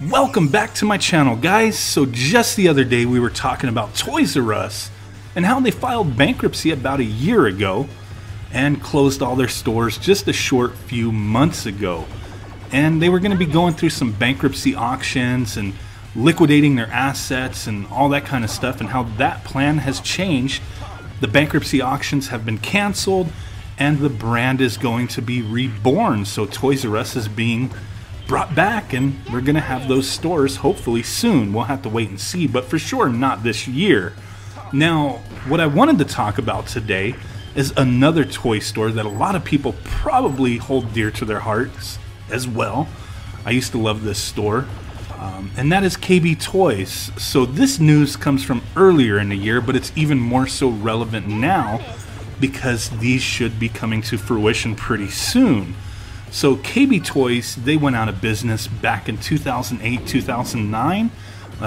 Welcome back to my channel, guys. So just the other day we were talking about Toys R Us and how they filed bankruptcy about a year ago and closed all their stores just a short few months ago. And they were going to be going through some bankruptcy auctions and liquidating their assets and all that kind of stuff, and how that plan has changed. The bankruptcy auctions have been canceled and the brand is going to be reborn. So Toys R Us is being brought back, and we're gonna have those stores hopefully soon. We'll have to wait and see, but for sure not this year. Now, what I wanted to talk about today is another toy store that a lot of people probably hold dear to their hearts as well. I used to love this store, and that is KB Toys. So this news comes from earlier in the year, but it's even more so relevant now because these should be coming to fruition pretty soon. So KB Toys, they went out of business back in 2008, 2009.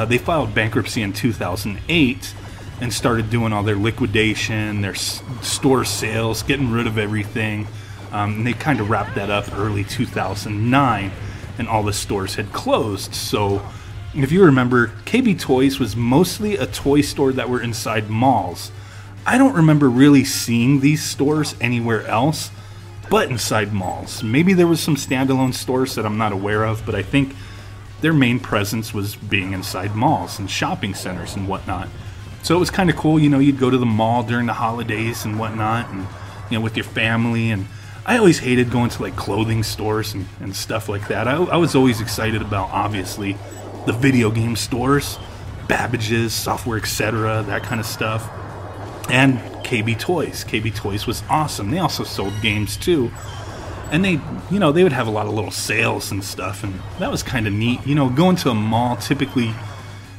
They filed bankruptcy in 2008 and started doing all their liquidation, their store sales, getting rid of everything. And they kind of wrapped that up early 2009, and all the stores had closed. So if you remember, KB Toys was mostly a toy store that were inside malls. I don't remember really seeing these stores anywhere else but inside malls. Maybe there was some standalone stores that I'm not aware of, but I think their main presence was being inside malls and shopping centers and whatnot. So it was kind of cool, you know, you'd go to the mall during the holidays and whatnot, and you know, with your family. And I always hated going to like clothing stores and stuff like that. I was always excited about, obviously, the video game stores, Babbage's, Software, etc., that kind of stuff. And KB Toys. KB Toys was awesome. They also sold games too. And they, you know, they would have a lot of little sales and stuff, and that was kind of neat. You know, going to a mall, typically,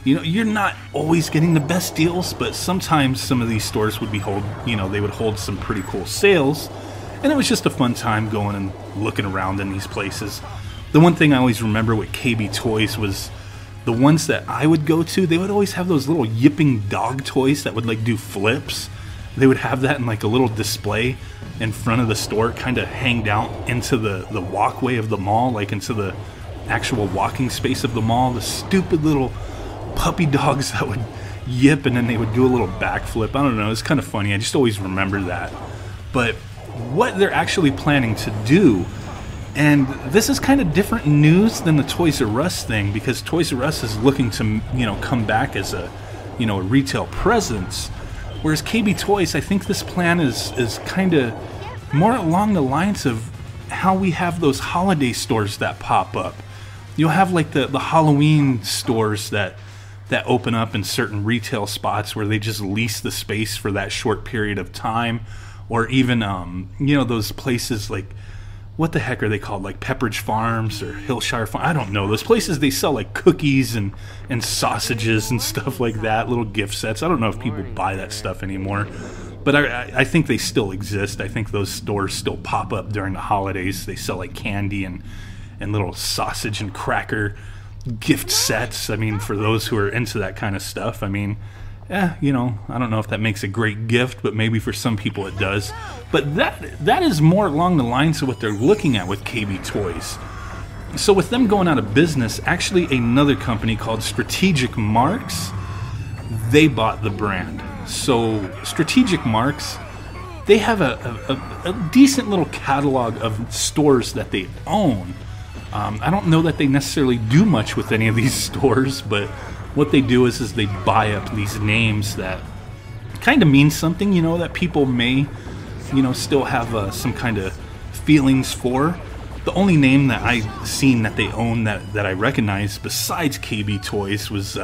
you know, you're not always getting the best deals, but sometimes some of these stores would be they would hold some pretty cool sales. And it was just a fun time going and looking around in these places. The one thing I always remember with KB Toys was the ones that I would go to, they would always have those little yipping dog toys that would like do flips. They would have that in like a little display in front of the store, kind of hanged out into the walkway of the mall, like into the actual walking space of the mall. The stupid little puppy dogs that would yip and then they would do a little backflip. I don't know, it's kind of funny. I just always remember that. But what they're actually planning to do, and this is kind of different news than the Toys R Us thing, because Toys R Us is looking to, you know, come back as a, you know, a retail presence. Whereas KB Toys, I think this plan is kind of more along the lines of how we have those holiday stores that pop up. You'll have like the Halloween stores that open up in certain retail spots where they just lease the space for that short period of time. Or even, you know, those places like, what the heck are they called? Like Pepperidge Farms or Hillshire Farm? I don't know. Those places, they sell like cookies and sausages and stuff like that, little gift sets. I don't know if people buy that stuff anymore, but I think they still exist. I think those stores still pop up during the holidays. They sell like candy and little sausage and cracker gift sets. I mean, for those who are into that kind of stuff, I mean, you know, I don't know if that makes a great gift, but maybe for some people it does. But that is more along the lines of what they're looking at with KB Toys. So with them going out of business, actually another company called Strategic Marks, they bought the brand. So Strategic Marks, they have a decent little catalog of stores that they own. I don't know that they necessarily do much with any of these stores, but what they do is they buy up these names that kind of mean something, you know, that people may, you know, still have some kind of feelings for. The only name that I've seen that they own that I recognize besides KB Toys was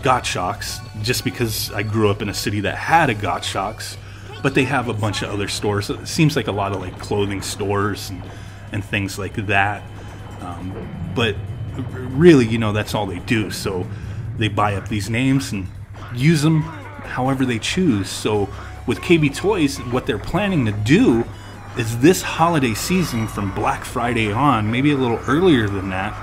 Gottschalks, just because I grew up in a city that had a Gottschalks, but they have a bunch of other stores. It seems like a lot of like clothing stores and things like that. But really, you know, that's all they do. So they buy up these names and use them however they choose. So with KB Toys, what they're planning to do is this holiday season, from Black Friday on, maybe a little earlier than that,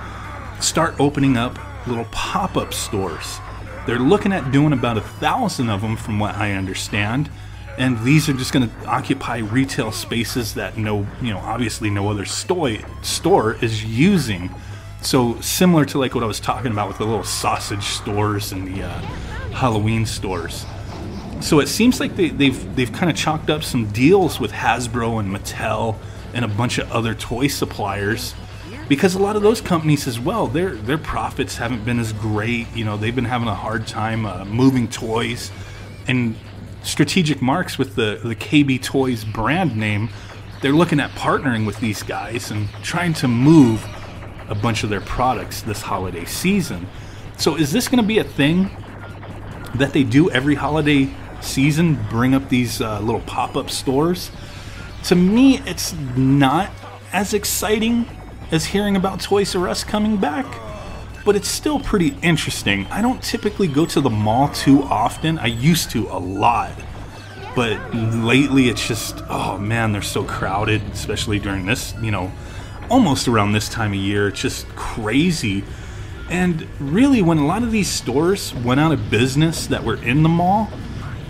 start opening up little pop-up stores. They're looking at doing about 1,000 of them from what I understand. And these are just going to occupy retail spaces that obviously no other store is using. So similar to like what I was talking about with the little sausage stores and the Halloween stores. So it seems like they've kind of chalked up some deals with Hasbro and Mattel and a bunch of other toy suppliers, because a lot of those companies as well, their profits haven't been as great. You know, they've been having a hard time moving toys. And Strategic Marks, with the KB Toys brand name, they're looking at partnering with these guys and trying to move a bunch of their products this holiday season. So is this going to be a thing that they do every holiday season, bring up these little pop-up stores? To me, it's not as exciting as hearing about Toys R Us coming back, but it's still pretty interesting. I don't typically go to the mall too often. I used to a lot, but lately it's just, oh man, they're so crowded, especially during this, you know, almost around this time of year. It's just crazy. And really, when a lot of these stores went out of business that were in the mall,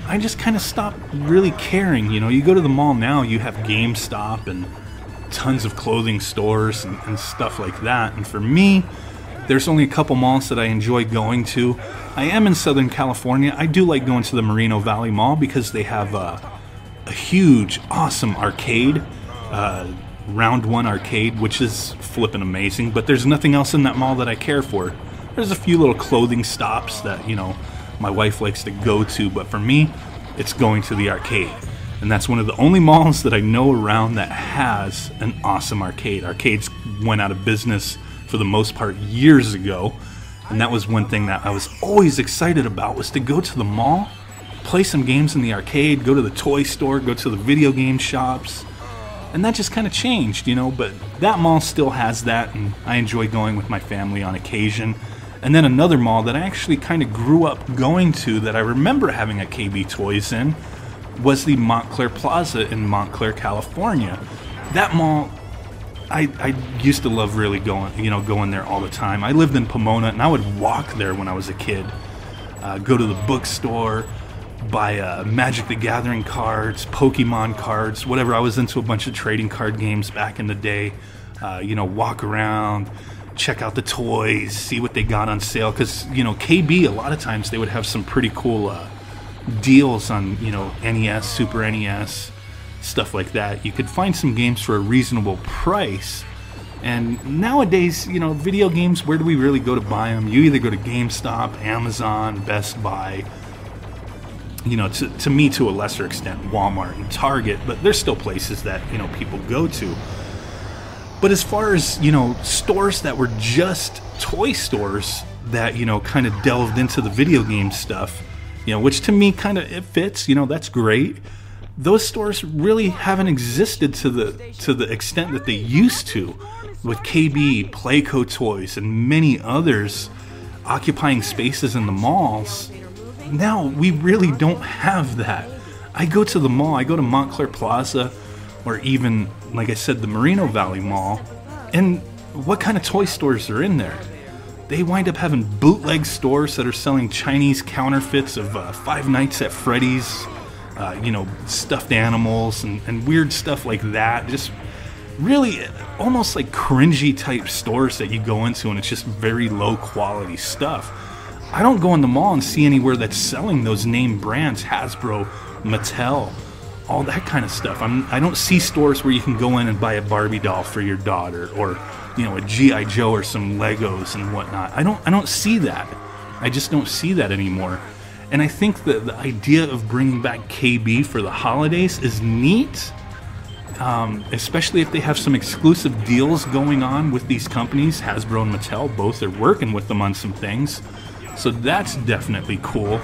I just kind of stopped really caring. You know, you go to the mall now, you have GameStop and tons of clothing stores and stuff like that. And for me, there's only a couple malls that I enjoy going to. I am in Southern California. I do like going to the Moreno Valley Mall because they have a huge, awesome arcade, Round One arcade, which is flippin' amazing. But there's nothing else in that mall that I care for. There's a few little clothing stops that, you know, my wife likes to go to, but for me, it's going to the arcade. And that's one of the only malls that I know around that has an awesome arcade. Arcades went out of business for the most part years ago, and that was one thing that I was always excited about, was to go to the mall, play some games in the arcade, go to the toy store, go to the video game shops. And that just kind of changed, you know, but that mall still has that, and I enjoy going with my family on occasion. And then another mall that I actually kind of grew up going to, that I remember having a KB Toys in, was the Montclair Plaza in Montclair, California. That mall, I used to love really going there all the time. I lived in Pomona, and I would walk there when I was a kid. Go to the bookstore, buy Magic the Gathering cards, Pokemon cards, whatever. I was into a bunch of trading card games back in the day. You know, walk around, check out the toys, see what they got on sale. Because, you know, KB, a lot of times they would have some pretty cool deals on, you know, NES, Super NES, stuff like that. You could find some games for a reasonable price. And nowadays, you know, video games, where do we really go to buy them? You either go to GameStop, Amazon, Best Buy, you know, to me, to a lesser extent, Walmart and Target, but there's still places that, you know, people go to. But as far as, you know, stores that were just toy stores that, you know, kind of delved into the video game stuff, you know, which to me kind of, it fits, you know, that's great. Those stores really haven't existed to the extent that they used to, with KB, Playco Toys, and many others occupying spaces in the malls. Now we really don't have that. I go to the mall, I go to Montclair Plaza, or even, like I said, the Moreno Valley Mall, and what kind of toy stores are in there? They wind up having bootleg stores that are selling Chinese counterfeits of Five Nights at Freddy's, you know, stuffed animals and weird stuff like that. Just really almost like cringy type stores that you go into, and it's just very low quality stuff. I don't go in the mall and see anywhere that's selling those name brands, Hasbro, Mattel, all that kind of stuff. I don't see stores where you can go in and buy a Barbie doll for your daughter, or, you know, a G.I. Joe or some Legos and whatnot. I don't see that. I just don't see that anymore. And I think that the idea of bringing back KB for the holidays is neat, especially if they have some exclusive deals going on with these companies. Hasbro and Mattel, both are working with them on some things. So that's definitely cool.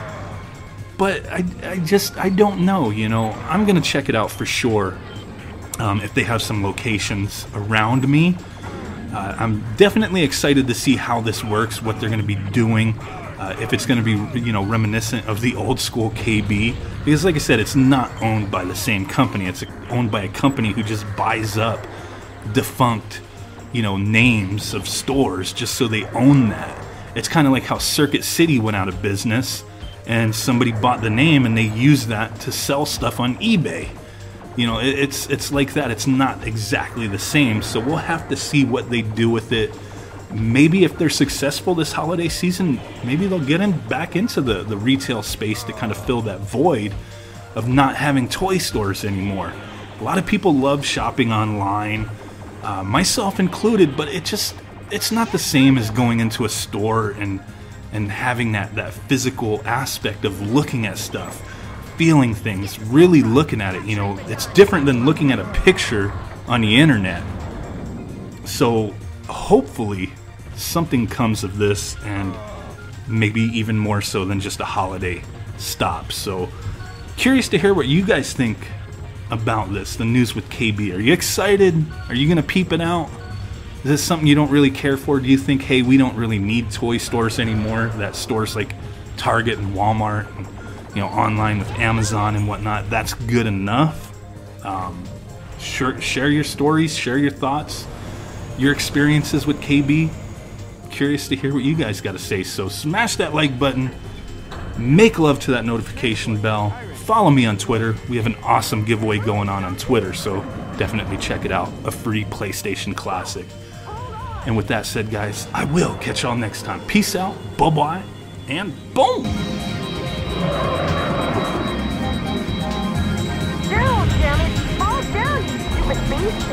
But I don't know, you know. I'm going to check it out for sure if they have some locations around me. I'm definitely excited to see how this works, what they're going to be doing, if it's going to be, you know, reminiscent of the old school KB. Because like I said, it's not owned by the same company. It's owned by a company who just buys up defunct, you know, names of stores just so they own that. It's kind of like how Circuit City went out of business and somebody bought the name and they used that to sell stuff on eBay. You know, it's like that. It's not exactly the same, so we'll have to see what they do with it. maybe if they're successful this holiday season, maybe they'll get back into the retail space to kind of fill that void of not having toy stores anymore. A lot of people love shopping online, myself included, but it's not the same as going into a store and having that physical aspect of looking at stuff, feeling things, really looking at it. You know, it's different than looking at a picture on the internet. So hopefully something comes of this, and maybe even more so than just a holiday stop. So curious to hear what you guys think about this, the news with KB. Are you excited? Are you gonna peep it out? Is this something you don't really care for? Do you think, hey, we don't really need toy stores anymore, that stores like Target and Walmart and, you know, online with Amazon and whatnot, that's good enough? Share your stories, share your thoughts, your experiences with KB. Curious to hear what you guys got to say. So smash that like button, make love to that notification bell, follow me on Twitter. We have an awesome giveaway going on Twitter, so definitely check it out, a free PlayStation Classic. And with that said, guys, I will catch y'all next time. Peace out, bye-bye, and boom! Down, damn it! Fall down, you stupid beast!